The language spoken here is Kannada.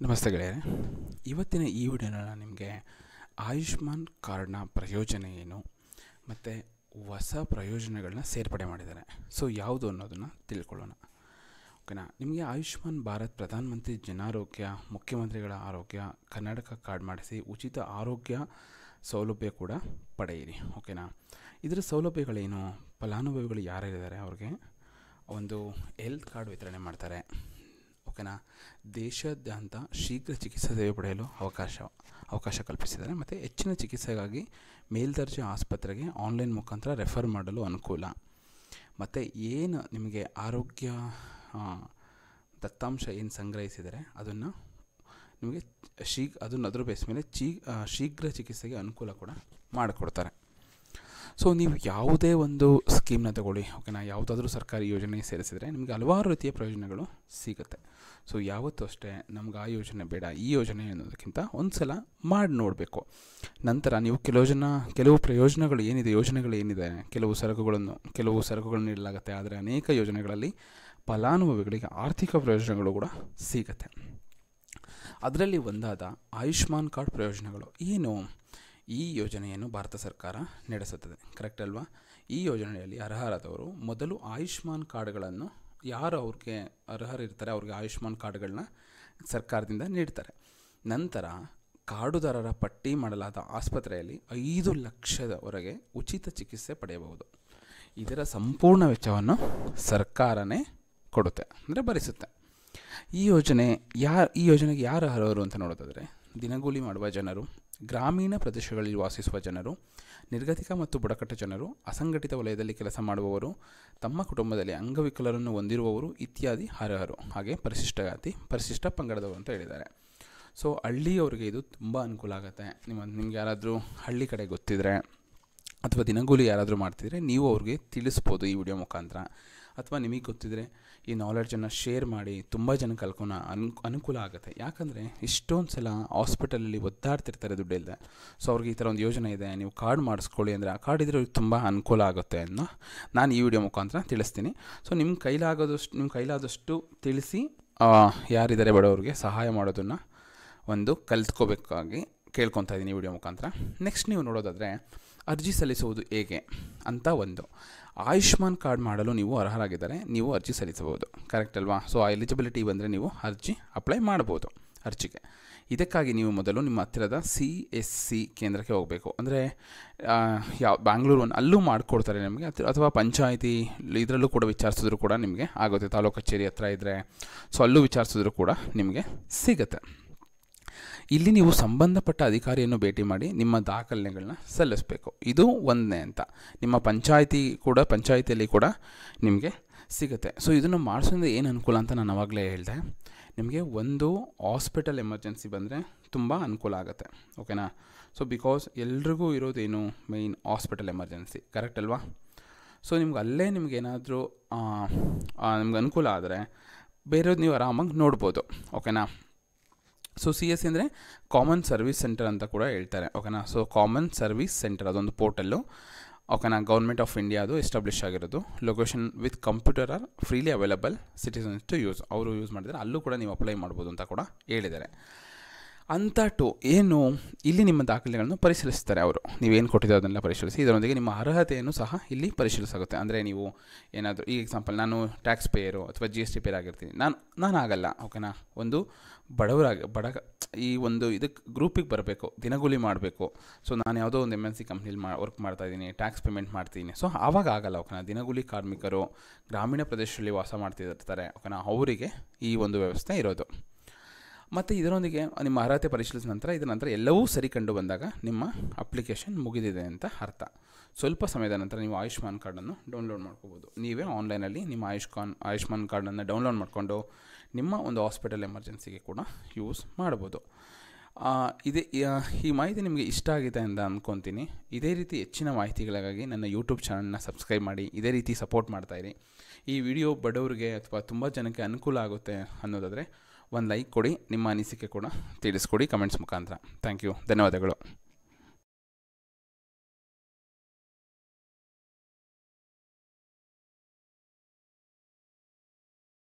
ನಮಸ್ತೆ ಗೆಳೆಯರೆ. ಇವತ್ತಿನ ಈ ವಿಡಿಯೋನ ನಾನು ನಿಮಗೆ ಆಯುಷ್ಮಾನ್ ಕಾರ್ಡ್ನ ಪ್ರಯೋಜನ ಏನು ಮತ್ತು ಹೊಸ ಪ್ರಯೋಜನಗಳನ್ನ ಸೇರ್ಪಡೆ ಮಾಡಿದ್ದಾರೆ. ಸೊ ಯಾವುದು ಅನ್ನೋದನ್ನು ತಿಳ್ಕೊಳ್ಳೋಣ. ಓಕೆನಾ. ನಿಮಗೆ ಆಯುಷ್ಮಾನ್ ಭಾರತ್ ಪ್ರಧಾನಮಂತ್ರಿ ಜನಾರೋಗ್ಯ, ಮುಖ್ಯಮಂತ್ರಿಗಳ ಆರೋಗ್ಯ, ಕರ್ನಾಟಕ ಕಾರ್ಡ್ ಮಾಡಿಸಿ ಉಚಿತ ಆರೋಗ್ಯ ಸೌಲಭ್ಯ ಕೂಡ ಪಡೆಯಿರಿ. ಓಕೆನಾ. ಇದರ ಸೌಲಭ್ಯಗಳೇನು? ಫಲಾನುಭವಿಗಳು ಯಾರ್ಯಾರಿದ್ದಾರೆ ಅವ್ರಿಗೆ ಒಂದು ಹೆಲ್ತ್ ಕಾರ್ಡ್ ವಿತರಣೆ ಮಾಡ್ತಾರೆ. ಓಕೆನಾ. ದೇಶಾದ್ಯಂತ ಶೀಘ್ರ ಚಿಕಿತ್ಸಾ ಸೇವೆ ಪಡೆಯಲು ಅವಕಾಶ ಕಲ್ಪಿಸಿದ್ದಾರೆ. ಮತ್ತು ಹೆಚ್ಚಿನ ಚಿಕಿತ್ಸೆಗಾಗಿ ಮೇಲ್ದರ್ಜೆ ಆಸ್ಪತ್ರೆಗೆ ಆನ್ಲೈನ್ ಮುಖಾಂತರ ರೆಫರ್ ಮಾಡಲು ಅನುಕೂಲ. ಮತ್ತು ಏನು ನಿಮಗೆ ಆರೋಗ್ಯ ದತ್ತಾಂಶ ಏನು ಸಂಗ್ರಹಿಸಿದರೆ ಅದನ್ನು ನಿಮಗೆ ಅದರ ಬೇಸ್ ಮೇಲೆ ಶೀಘ್ರ ಚಿಕಿತ್ಸೆಗೆ ಅನುಕೂಲ ಕೂಡ ಮಾಡಿಕೊಡ್ತಾರೆ. ಸೊ ನೀವು ಯಾವುದೇ ಒಂದು ಸ್ಕೀಮ್ನ ತಗೊಳ್ಳಿ, ಓಕೆನಾ, ಯಾವುದಾದ್ರೂ ಸರ್ಕಾರಿ ಯೋಜನೆ ಸೇರಿಸಿದರೆ ನಿಮಗೆ ಹಲವಾರು ರೀತಿಯ ಪ್ರಯೋಜನಗಳು ಸಿಗುತ್ತೆ. ಸೊ ಯಾವತ್ತೂ ಅಷ್ಟೇ ನಮ್ಗೆ ಆ ಯೋಜನೆ ಬೇಡ, ಈ ಯೋಜನೆ ಅನ್ನೋದಕ್ಕಿಂತ ಒಂದು ಸಲ ಮಾಡಿ ನೋಡಬೇಕು. ನಂತರ ನೀವು ಕೆಲವು ಪ್ರಯೋಜನಗಳು ಏನಿದೆ, ಯೋಜನೆಗಳು ಏನಿದೆ, ಕೆಲವು ಸರಕುಗಳನ್ನು ನೀಡಲಾಗುತ್ತೆ. ಆದರೆ ಅನೇಕ ಯೋಜನೆಗಳಲ್ಲಿ ಫಲಾನುಭವಿಗಳಿಗೆ ಆರ್ಥಿಕ ಪ್ರಯೋಜನಗಳು ಕೂಡ ಸಿಗುತ್ತೆ. ಅದರಲ್ಲಿ ಒಂದಾದ ಆಯುಷ್ಮಾನ್ ಕಾರ್ಡ್ ಪ್ರಯೋಜನಗಳು ಏನು? ಈ ಯೋಜನೆಯನ್ನು ಭಾರತ ಸರ್ಕಾರ ನಡೆಸುತ್ತದೆ, ಕರೆಕ್ಟ್ ಅಲ್ವಾ? ಈ ಯೋಜನೆಯಲ್ಲಿ ಅರ್ಹರಾದವರು ಮೊದಲು ಆಯುಷ್ಮಾನ್ ಕಾರ್ಡ್ಗಳನ್ನು ಯಾರು ಅವ್ರಿಗೆ ಅರ್ಹರಿರ್ತಾರೆ ಅವ್ರಿಗೆ ಆಯುಷ್ಮಾನ್ ಕಾರ್ಡ್ಗಳನ್ನ ಸರ್ಕಾರದಿಂದ ನೀಡ್ತಾರೆ. ನಂತರ ಕಾರ್ಡುದಾರರ ಪಟ್ಟಿ ಮಾಡಲಾದ ಆಸ್ಪತ್ರೆಯಲ್ಲಿ 5 ಲಕ್ಷದವರೆಗೆ ಉಚಿತ ಚಿಕಿತ್ಸೆ ಪಡೆಯಬಹುದು. ಇದರ ಸಂಪೂರ್ಣ ವೆಚ್ಚವನ್ನು ಸರ್ಕಾರನೇ ಕೊಡುತ್ತೆ, ಅಂದರೆ ಭರಿಸುತ್ತೆ. ಈ ಯೋಜನೆಗೆ ಯಾರು ಅರ್ಹರು ಅಂತ ನೋಡೋದಾದರೆ ದಿನಗೂಲಿ ಮಾಡುವ ಜನರು, ಗ್ರಾಮೀಣ ಪ್ರದೇಶಗಳಲ್ಲಿ ವಾಸಿಸುವ ಜನರು, ನಿರ್ಗತಿಕ ಮತ್ತು ಬುಡಕಟ್ಟು ಜನರು, ಅಸಂಘಟಿತ ವಲಯದಲ್ಲಿ ಕೆಲಸ ಮಾಡುವವರು, ತಮ್ಮ ಕುಟುಂಬದಲ್ಲಿ ಅಂಗವಿಕಲರನ್ನು ಹೊಂದಿರುವವರು ಇತ್ಯಾದಿ ಅರ್ಹರು. ಹಾಗೆ ಪರಿಶಿಷ್ಟ ಜಾತಿ, ಪರಿಶಿಷ್ಟ ಪಂಗಡದವರು ಅಂತ ಹೇಳಿದ್ದಾರೆ. ಸೊ ಹಳ್ಳಿಯವರಿಗೆ ಇದು ತುಂಬ ಅನುಕೂಲ ಆಗುತ್ತೆ. ನಿಮ್ಗೆ ಯಾರಾದರೂ ಹಳ್ಳಿ ಕಡೆ ಗೊತ್ತಿದ್ದರೆ ಅಥವಾ ದಿನಗೂಲಿ ಯಾರಾದರೂ ಮಾಡ್ತಿದ್ರೆ ನೀವು ಅವ್ರಿಗೆ ತಿಳಿಸ್ಬೋದು ಈ ವಿಡಿಯೋ ಮುಖಾಂತರ. ಅಥವಾ ನಿಮಗೆ ಗೊತ್ತಿದ್ದರೆ ಈ ನಾಲೆಡ್ಜನ್ನು ಶೇರ್ ಮಾಡಿ ತುಂಬ ಜನಕ್ಕೆ ಅನುಕೂಲ ಆಗುತ್ತೆ. ಯಾಕಂದರೆ ಇಷ್ಟೊಂದು ಸಲ ಹಾಸ್ಪಿಟಲಲ್ಲಿ ಒದ್ದಾಡ್ತಿರ್ತಾರೆ ದುಡ್ಡಿಲ್ಲದೆ. ಸೊ ಅವ್ರಿಗೆ ಈ ಥರ ಒಂದು ಯೋಜನೆ ಇದೆ, ನೀವು ಕಾರ್ಡ್ ಮಾಡಿಸ್ಕೊಳ್ಳಿ ಅಂದರೆ ಆ ಕಾರ್ಡ್ ಇದ್ದರೆ ಅವ್ರಿಗೆ ತುಂಬ ಅನುಕೂಲ ಆಗುತ್ತೆ ಅನ್ನೋ ನಾನು ಈ ವಿಡಿಯೋ ಮುಖಾಂತರ ತಿಳಿಸ್ತೀನಿ. ಸೊ ನಿಮ್ಮ ಕೈಲಾದಷ್ಟು ತಿಳಿಸಿ ಯಾರಿದ್ದಾರೆ ಬಡವ್ರಿಗೆ ಸಹಾಯ ಮಾಡೋದನ್ನು ಕಲಿತ್ಕೋಬೇಕಾಗಿ ಕೇಳ್ಕೊತಾ ಇದ್ದೀನಿ ಈ ವಿಡಿಯೋ ಮುಖಾಂತರ. ನೆಕ್ಸ್ಟ್ ನೀವು ನೋಡೋದಾದರೆ ಅರ್ಜಿ ಸಲ್ಲಿಸುವುದು ಹೇಗೆ ಅಂತ ಆಯುಷ್ಮಾನ್ ಕಾರ್ಡ್ ಮಾಡಲು ನೀವು ಅರ್ಹರಾಗಿದ್ದರೆ ನೀವು ಅರ್ಜಿ ಸಲ್ಲಿಸಬಹುದು, ಕರೆಕ್ಟ್ ಅಲ್ವಾ? ಸೊ ಆ ಎಲಿಜಿಬಿಲಿಟಿ ಬಂದರೆ ನೀವು ಅರ್ಜಿ ಅಪ್ಲೈ ಮಾಡ್ಬೋದು ಅರ್ಜಿಗೆ. ಇದಕ್ಕಾಗಿ ನೀವು ಮೊದಲು ನಿಮ್ಮ ಹತ್ತಿರದ CSC ಕೇಂದ್ರಕ್ಕೆ ಹೋಗಬೇಕು. ಅಂದರೆ ಬ್ಯಾಂಗ್ಳೂರು ಅಲ್ಲೂ ಮಾಡಿಕೊಡ್ತಾರೆ ನಿಮಗೆ, ಅಥವಾ ಪಂಚಾಯಿತಿ ಇದರಲ್ಲೂ ಕೂಡ ವಿಚಾರಿಸಿದ್ರು ಕೂಡ ನಿಮಗೆ ಆಗುತ್ತೆ. ತಾಲೂಕು ಕಚೇರಿ ಹತ್ರ ಇದ್ದರೆ ಸೊ ಅಲ್ಲೂ ವಿಚಾರಿಸಿದ್ರು ಕೂಡ ನಿಮಗೆ ಸಿಗುತ್ತೆ. ಇಲ್ಲಿ ನೀವು ಸಂಬಂಧಪಟ್ಟ ಅಧಿಕಾರಿಯನ್ನು ಭೇಟಿ ಮಾಡಿ ನಿಮ್ಮ ದಾಖಲೆಗಳನ್ನ ಸಲ್ಲಿಸಬೇಕು. ಇದು ಒಂದನೇ ಅಂತ. ನಿಮ್ಮ ಪಂಚಾಯಿತಿಯಲ್ಲಿ ಕೂಡ ನಿಮಗೆ ಸಿಗುತ್ತೆ. ಸೊ ಇದನ್ನು ಮಾಡಿಸೋದ್ರಿಂದ ಏನು ಅನುಕೂಲ ಅಂತ ನಾನು ಆವಾಗಲೇ ಹೇಳಿದೆ. ನಿಮಗೆ ಒಂದು ಹಾಸ್ಪಿಟಲ್ ಎಮರ್ಜೆನ್ಸಿ ಬಂದರೆ ತುಂಬ ಅನುಕೂಲ ಆಗುತ್ತೆ, ಓಕೆನಾ? ಸೊ ಬಿಕಾಸ್ ಎಲ್ರಿಗೂ ಇರೋದೇನು ಮೇಯ್ನ್ ಹಾಸ್ಪಿಟಲ್ ಎಮರ್ಜೆನ್ಸಿ, ಕರೆಕ್ಟ್ ಅಲ್ವಾ? ಸೊ ನಿಮಗೇನಾದರೂ ನಿಮ್ಗೆ ಅನುಕೂಲ ಆದರೆ ಬೇರೆಯವ್ರು ನೀವು ಆರಾಮಾಗಿ ನೋಡ್ಬೋದು, ಓಕೆನಾ? ಸೊ CSC ಅಂದರೆ ಕಾಮನ್ ಸರ್ವಿಸ್ ಸೆಂಟರ್ ಅಂತ ಕೂಡ ಹೇಳ್ತಾರೆ, ಓಕೆನಾ? ಸೊ ಕಾಮನ್ ಸರ್ವಿಸ್ ಸೆಂಟರ್ ಅದೊಂದು ಪೋರ್ಟಲ್ಲು, ಓಕೆನಾ? ಗೌರ್ಮೆಂಟ್ ಆಫ್ ಇಂಡಿಯಾ ಅದು ಎಸ್ಟಾಬ್ಲಿಷ್ ಆಗಿರೋದು. Location with computer are freely available citizens to use. ಅವರು ಯೂಸ್ ಮಾಡಿದರೆ ಅಲ್ಲೂ ಕೂಡ ನೀವು ಅಪ್ಲೈ ಮಾಡ್ಬೋದು ಅಂತ ಕೂಡ ಹೇಳಿದ್ದಾರೆ. ಏನು ಇಲ್ಲಿ ನಿಮ್ಮ ದಾಖಲೆಗಳನ್ನು ಪರಿಶೀಲಿಸ್ತಾರೆ ಅವರು. ನೀವೇನು ಕೊಟ್ಟಿದ್ದೀರೋ ಅದನ್ನೆಲ್ಲ ಪರಿಶೀಲಿಸಿ ಇದರೊಂದಿಗೆ ನಿಮ್ಮ ಅರ್ಹತೆಯನ್ನು ಸಹ ಇಲ್ಲಿ ಪರಿಶೀಲಿಸಾಗುತ್ತೆ. ಅಂದರೆ ನೀವು ಏನಾದರೂ ಈ ಎಕ್ಸಾಂಪಲ್ ನಾನು ಟ್ಯಾಕ್ಸ್ ಪೇಯರು ಅಥವಾ GST ಪೇಯರ್ ಆಗಿರ್ತೀನಿ, ನಾನು ಆಗಲ್ಲ, ಓಕೆನಾ? ಒಂದು ಈ ಒಂದು ಇದಕ್ಕೆ ಗ್ರೂಪಿಗೆ ಬರಬೇಕು, ದಿನಗೂಲಿ ಮಾಡಬೇಕು. ಸೊ ನಾನು ಯಾವುದೋ ಒಂದು MNC ಕಂಪ್ನಿಲಿ ವರ್ಕ್ ಮಾಡ್ತಾಯಿದ್ದೀನಿ, ಟ್ಯಾಕ್ಸ್ ಪೇಮೆಂಟ್ ಮಾಡ್ತೀನಿ. ಸೊ ಆವಾಗ ಆಗಲ್ಲ, ಓಕೆನಾ? ದಿನಗೂಲಿ ಕಾರ್ಮಿಕರು ಗ್ರಾಮೀಣ ಪ್ರದೇಶದಲ್ಲಿ ವಾಸ ಮಾಡ್ತಿರ್ತಾರೆ, ಓಕೆನಾ? ಅವರಿಗೆ ಈ ಒಂದು ವ್ಯವಸ್ಥೆ ಇರೋದು. ಮತ್ತು ಇದರೊಂದಿಗೆ ನಿಮ್ಮ ಅರ್ಹತೆ ಪರಿಶೀಲಿಸಿದ ನಂತರ ಎಲ್ಲವೂ ಸರಿ ಕಂಡು ಬಂದಾಗ ನಿಮ್ಮ ಅಪ್ಲಿಕೇಶನ್ ಮುಗಿದಿದೆ ಅಂತ ಅರ್ಥ. ಸ್ವಲ್ಪ ಸಮಯದ ನಂತರ ನೀವು ಆಯುಷ್ಮಾನ್ ಕಾರ್ಡನ್ನು ಡೌನ್ಲೋಡ್ ಮಾಡ್ಕೋಬೋದು. ನೀವೇ ಆನ್ಲೈನಲ್ಲಿ ನಿಮ್ಮ ಆಯುಷ್ಮಾನ್ ಕಾರ್ಡನ್ನು ಡೌನ್ಲೋಡ್ ಮಾಡಿಕೊಂಡು ನಿಮ್ಮ ಒಂದು ಹಾಸ್ಪಿಟಲ್ ಎಮರ್ಜೆನ್ಸಿಗೆ ಕೂಡ ಯೂಸ್ ಮಾಡ್ಬೋದು. ಈ ಮಾಹಿತಿ ನಿಮಗೆ ಇಷ್ಟ ಆಗಿದೆ ಅಂತ ಅಂದ್ಕೊತೀನಿ. ಇದೇ ರೀತಿ ಹೆಚ್ಚಿನ ಮಾಹಿತಿಗಳಿಗಾಗಿ ನನ್ನ ಯೂಟ್ಯೂಬ್ ಚಾನಲ್ನ ಸಬ್ಸ್ಕ್ರೈಬ್ ಮಾಡಿ, ಇದೇ ರೀತಿ ಸಪೋರ್ಟ್ ಮಾಡ್ತಾಯಿರಿ. ಈ ವಿಡಿಯೋ ಬಡವರಿಗೆ ಅಥವಾ ತುಂಬ ಜನಕ್ಕೆ ಅನುಕೂಲ ಆಗುತ್ತೆ ಅನ್ನೋದಾದರೆ ಒಂದು ಲೈಕ್ ಕೊಡಿ, ನಿಮ್ಮ ಅನಿಸಿಕೆ ಕೂಡ ತಿಳಿಸ್ಕೊಡಿ ಕಮೆಂಟ್ಸ್ ಮುಖಾಂತರ. ಥ್ಯಾಂಕ್ ಯು, ಧನ್ಯವಾದಗಳು.